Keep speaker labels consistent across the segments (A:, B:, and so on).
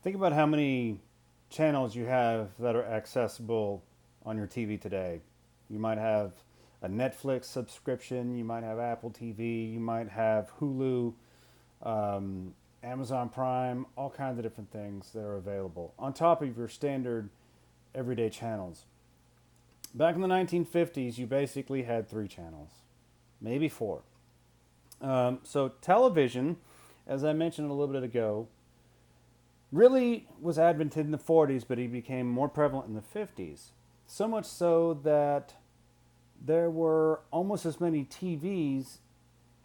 A: Think about how many channels you have that are accessible on your TV today. You might have a Netflix subscription, you might have Apple TV, you might have Hulu, um, Amazon Prime, all kinds of different things that are available on top of your standard everyday channels. Back in the 1950s, you basically had three channels, maybe four. So television, as I mentioned a little bit ago, really was advented in the 40s, but it became more prevalent in the 50s. So much so that there were almost as many TVs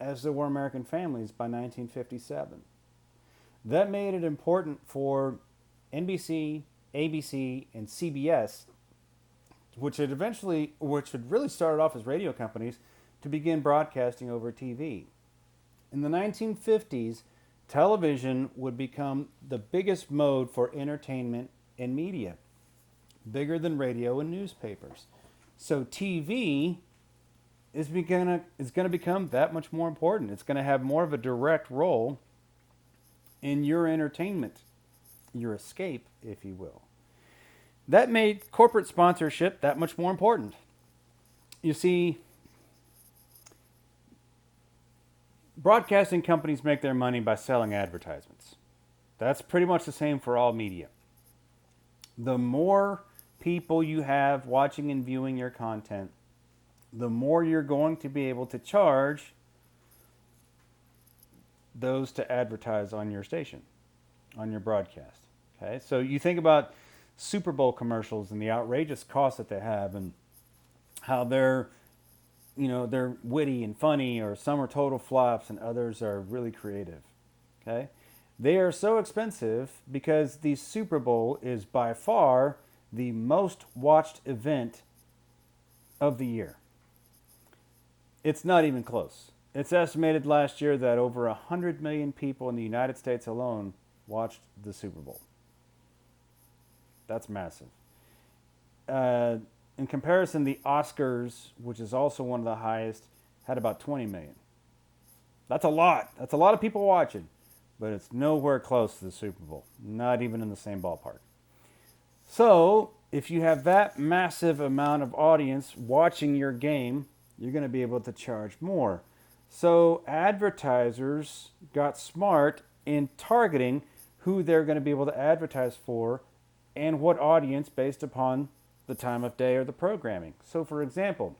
A: as there were American families by 1957. That made it important for NBC, ABC, and CBS, which had really started off as radio companies, to begin broadcasting over TV. In the 1950s, television would become the biggest mode for entertainment and media, bigger than radio and newspapers. So TV is going to become that much more important. It's going to have more of a direct role in your entertainment, your escape, if you will. That made corporate sponsorship that much more important. You see, broadcasting companies make their money by selling advertisements. That's pretty much the same for all media. The more people you have watching and viewing your content, the more you're going to be able to charge those to advertise on your station, on your broadcast. Okay, so you think about Super Bowl commercials and the outrageous costs that they have, and how they're witty and funny, or some are total flops and others are really creative. Okay, they are so expensive because the Super Bowl is by far the most watched event of the year. It's not even close. It's estimated last year that over 100 million people in the United States alone watched the Super Bowl. That's massive. Uh, in comparison, the Oscars, which is also one of the highest, had about 20 million. That's a lot. That's a lot of people watching, but it's nowhere close to the Super Bowl. Not even in the same ballpark. So, if you have that massive amount of audience watching your game, you're going to be able to charge more. So, advertisers got smart in targeting who they're going to be able to advertise for and what audience based upon the time of day or the programming. So, for example,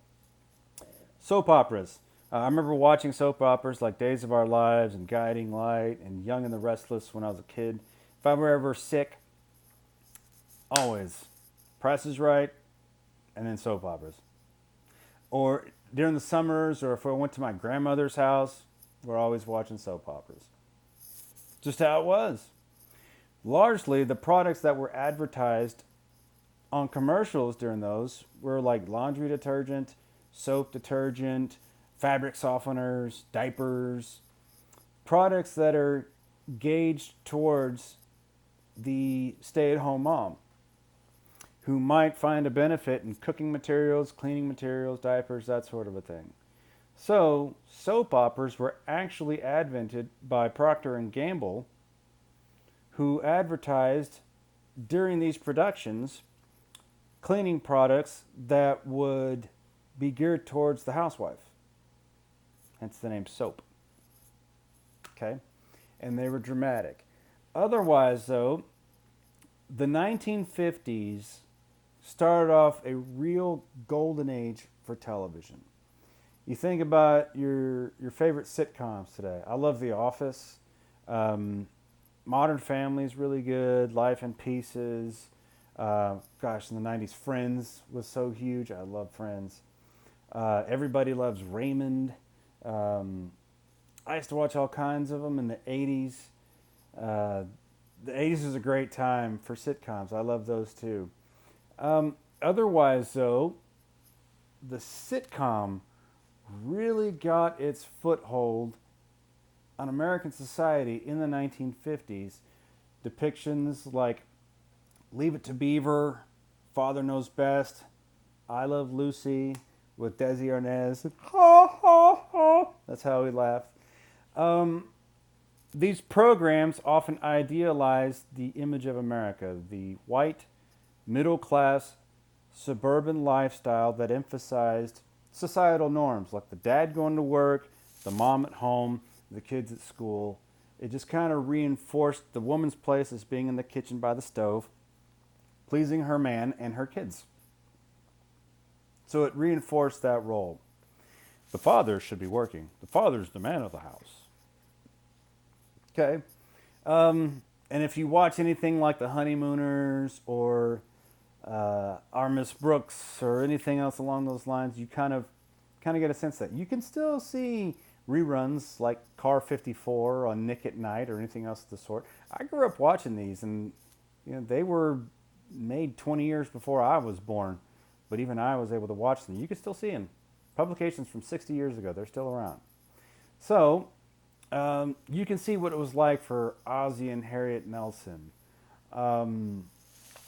A: soap operas. I remember watching soap operas like Days of Our Lives and Guiding Light and Young and the Restless when I was a kid. If I were ever sick, always Price is Right and then soap operas. Or during the summers, or if I went to my grandmother's house, we're always watching soap operas. Just how it was. Largely, the products that were advertised on commercials during those were like laundry detergent, soap detergent, fabric softeners, diapers, products that are gauged towards the stay at home mom who might find a benefit in cooking materials, cleaning materials, diapers, that sort of a thing. So, soap operas were actually invented by Procter and Gamble, who advertised during these productions cleaning products that would be geared towards the housewife. Hence the name soap. Okay? And they were dramatic. Otherwise, though, the 1950s started off a real golden age for television. You think about your favorite sitcoms today. I love The Office. Modern Family is really good. Life in Pieces. Gosh, in the 90s, Friends was so huge. I love Friends. Everybody Loves Raymond. I used to watch all kinds of them in the 80s. The 80s was a great time for sitcoms. I love those too. Otherwise, though, the sitcom really got its foothold on American society in the 1950s. Depictions like Leave It to Beaver, Father Knows Best, I Love Lucy with Desi Arnaz. Ha ha ha. That's how he laughed. These programs often idealized the image of America, the white, middle class, suburban lifestyle that emphasized societal norms like the dad going to work, the mom at home, the kids at school. It just kind of reinforced the woman's place as being in the kitchen by the stove, pleasing her man and her kids. So it reinforced that role. The father should be working. The father's the man of the house. Okay. And if you watch anything like The Honeymooners or Our Miss Brooks or anything else along those lines, you kind of get a sense that you can still see reruns like Car 54 on Nick at Night or anything else of the sort. I grew up watching these, and they were made 20 years before I was born, but even I was able to watch them. You can still see them. Publications from 60 years ago, they're still around. So you can see what it was like for Ozzie and Harriet Nelson. I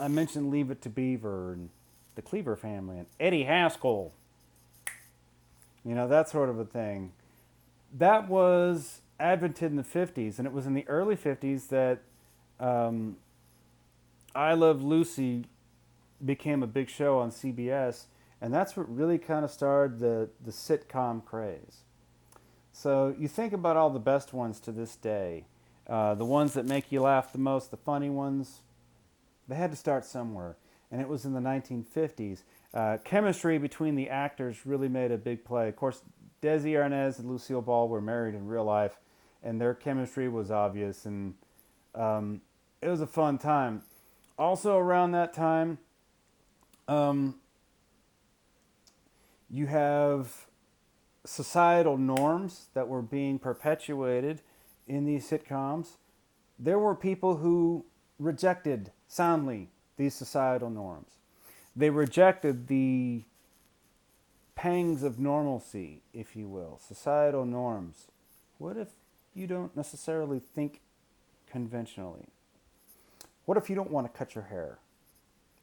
A: mentioned Leave It to Beaver and the Cleaver family and Eddie Haskell. That sort of a thing. That was advented in the 50s, and it was in the early 50s that I Love Lucy became a big show on CBS, and that's what really kind of started the sitcom craze. So you think about all the best ones to this day, the ones that make you laugh the most, the funny ones, they had to start somewhere, and it was in the 1950s. Chemistry between the actors really made a big play. Of course, Desi Arnaz and Lucille Ball were married in real life, and their chemistry was obvious, and it was a fun time. Also around that time, you have societal norms that were being perpetuated in these sitcoms. There were people who rejected soundly these societal norms. They rejected the pangs of normalcy, if you will, societal norms. What if you don't necessarily think conventionally? What if you don't want to cut your hair?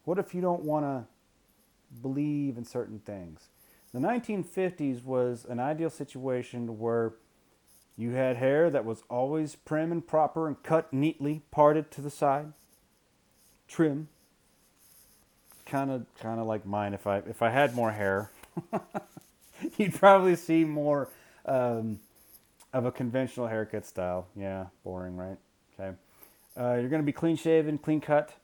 A: What if you don't want to believe in certain things? The 1950s was an ideal situation where you had hair that was always prim and proper and cut neatly, parted to the side, trim. Kind of like mine. If I had more hair, you'd probably see more of a conventional haircut style. Yeah, boring, right? Okay. You're going to be clean shaven, clean cut.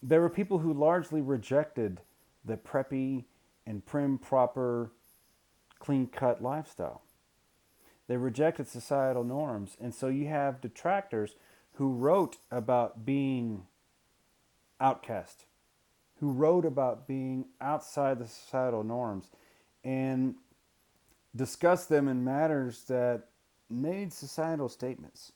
A: There were people who largely rejected the preppy and prim, proper, clean cut lifestyle. They rejected societal norms. And so you have detractors who wrote about being outcast, who wrote about being outside the societal norms and discussed them in matters that made societal statements.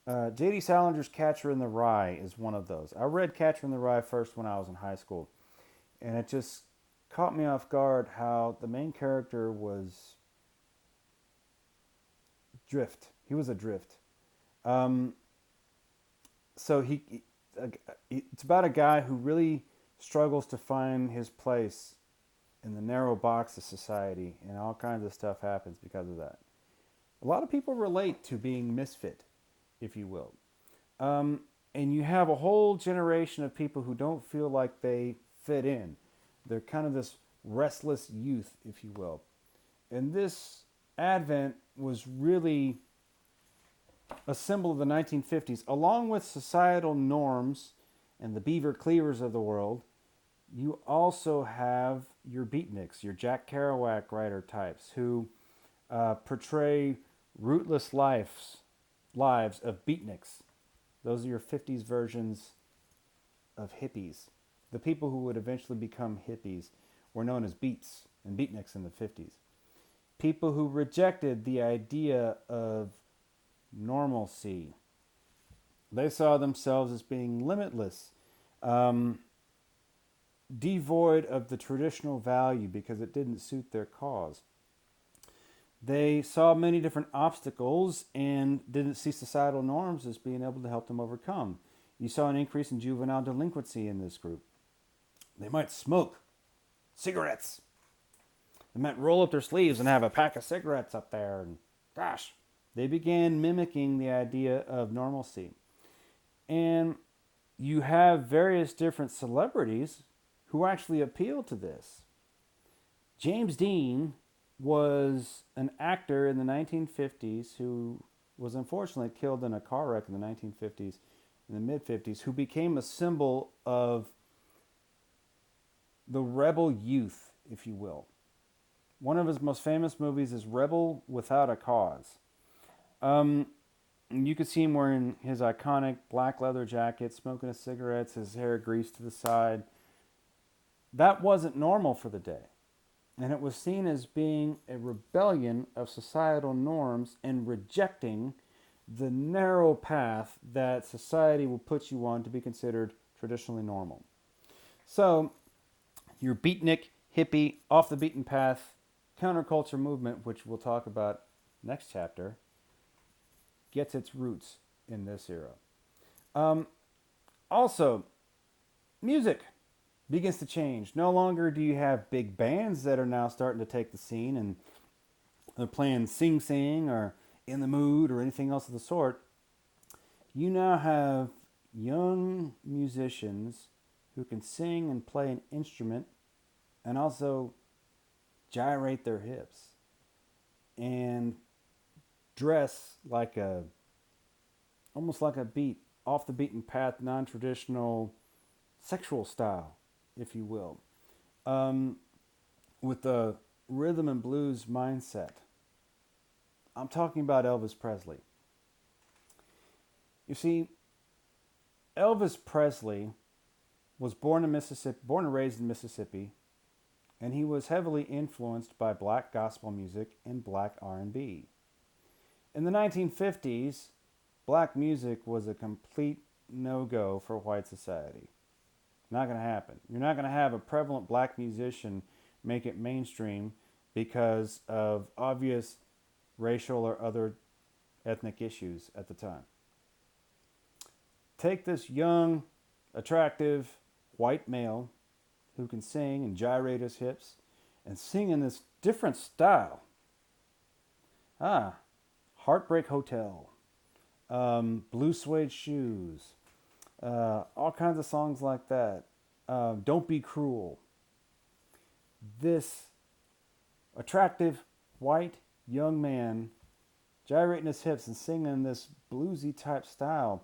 A: J.D. Salinger's Catcher in the Rye is one of those. I read Catcher in the Rye first when I was in high school, and it just caught me off guard how the main character was drift. He was adrift. So it's about a guy who really struggles to find his place in the narrow box of society, and all kinds of stuff happens because of that. A lot of people relate to being misfit, if you will. And you have a whole generation of people who don't feel like they fit in. They're kind of this restless youth, if you will. And this advent was really a symbol of the 1950s. Along with societal norms and the Beaver Cleavers of the world, you also have your beatniks, your Jack Kerouac writer types who portray rootless lives of beatniks. Those are your 50s versions of hippies. The people who would eventually become hippies were known as beats and beatniks in the 50s. People who rejected the idea of normalcy. They saw themselves as being limitless, devoid of the traditional value because it didn't suit their cause. They saw many different obstacles and didn't see societal norms as being able to help them overcome. You saw an increase in juvenile delinquency in this group. They might smoke cigarettes. They might roll up their sleeves and have a pack of cigarettes up there. And gosh, They began mimicking the idea of normalcy. And you have various different celebrities who actually appeal to this. James Dean was an actor in the 1950s who was unfortunately killed in a car wreck in the 1950s, in the mid 50s, who became a symbol of the rebel youth, if you will. One of his most famous movies is Rebel Without a Cause. Um, you could see him wearing his iconic black leather jacket, smoking his cigarettes, his hair greased to the side. That wasn't normal for the day. And it was seen as being a rebellion of societal norms and rejecting the narrow path that society will put you on to be considered traditionally normal. So, your beatnik, hippie, off the beaten path counterculture movement, which we'll talk about next chapter, gets its roots in this era. Um, Also, music begins to change. No longer do you have big bands that are now starting to take the scene and they're playing Sing Sing or In the Mood or anything else of the sort. You now have young musicians who can sing and play an instrument and also gyrate their hips and dress like a almost like a beat off the beaten path, non-traditional sexual style, if you will, um, with the rhythm and blues mindset. I'm talking about Elvis Presley. You see, Elvis Presley was born in Mississippi, born and raised in Mississippi, and he was heavily influenced by black gospel music and black R&B. In the 1950s, black music was a complete no-go for white society. Not going to happen. You're not going to have a prevalent black musician make it mainstream because of obvious racial or other ethnic issues at the time. Take this young, attractive, white male who can sing and gyrate his hips and sing in this different style. Heartbreak Hotel, Blue Suede Shoes, all kinds of songs like that. Don't Be Cruel. This attractive, white, young man gyrating his hips and singing this bluesy type style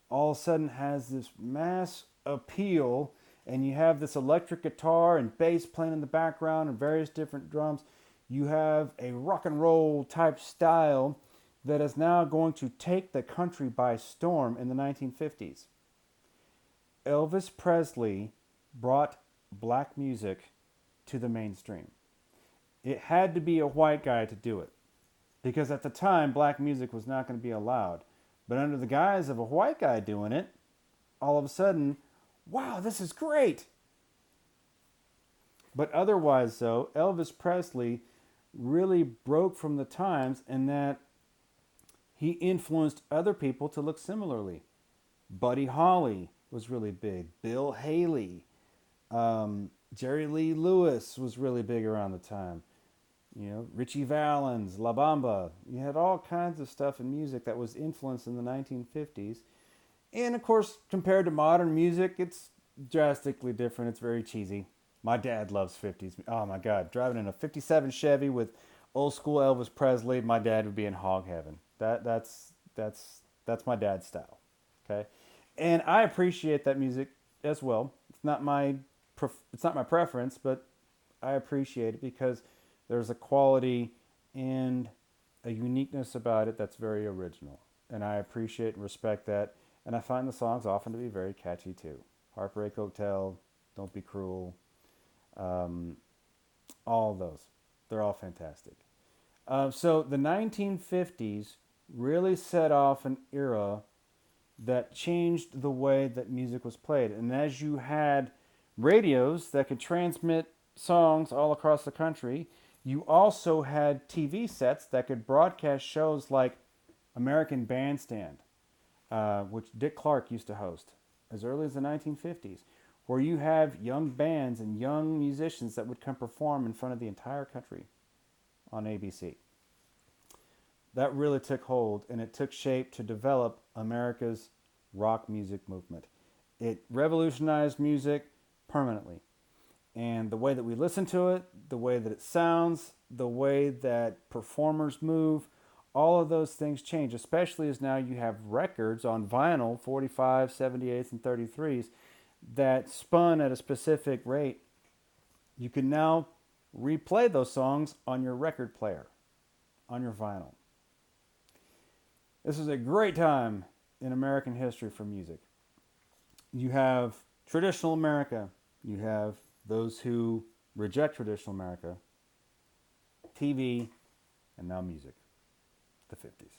A: all of a sudden has this mass appeal, and you have this electric guitar and bass playing in the background and various different drums. You have a rock and roll type style that is now going to take the country by storm in the 1950s. Elvis Presley brought black music to the mainstream. It had to be a white guy to do it because at the time black music was not going to be allowed. But under the guise of a white guy doing it, all of a sudden, wow, this is great. But otherwise, though, Elvis Presley really broke from the times in that he influenced other people to look similarly. Buddy Holly was really big. Bill Haley. Jerry Lee Lewis was really big around the time. You know, Richie Valens, La Bamba. You had all kinds of stuff in music that was influenced in the 1950s. And of course, compared to modern music, it's drastically different. It's very cheesy. My dad loves 50s. Oh my God, driving in a 57 Chevy with old school Elvis Presley, my dad would be in hog heaven. That's my dad's style. Okay? And I appreciate that music as well. It's not my preference, but I appreciate it because there's a quality and a uniqueness about it that's very original. And I appreciate and respect that. And I find the songs often to be very catchy too. Heartbreak Hotel, Don't Be Cruel, all of those. They're all fantastic. So the 1950s really set off an era that changed the way that music was played. And as you had radios that could transmit songs all across the country, you also had TV sets that could broadcast shows like American Bandstand, which Dick Clark used to host as early as the 1950s, where you have young bands and young musicians that would come perform in front of the entire country on ABC. that really took hold and it took shape to develop America's rock music movement. It revolutionized music permanently. And the way that we listen to it, the way that it sounds, the way that performers move, all of those things change, especially as now you have records on vinyl, 45, 78s, and 33s, that spun at a specific rate. You can now replay those songs on your record player, on your vinyl. This is a great time in American history for music. You have traditional America, you have those who reject traditional America, TV, and now music, the 50s.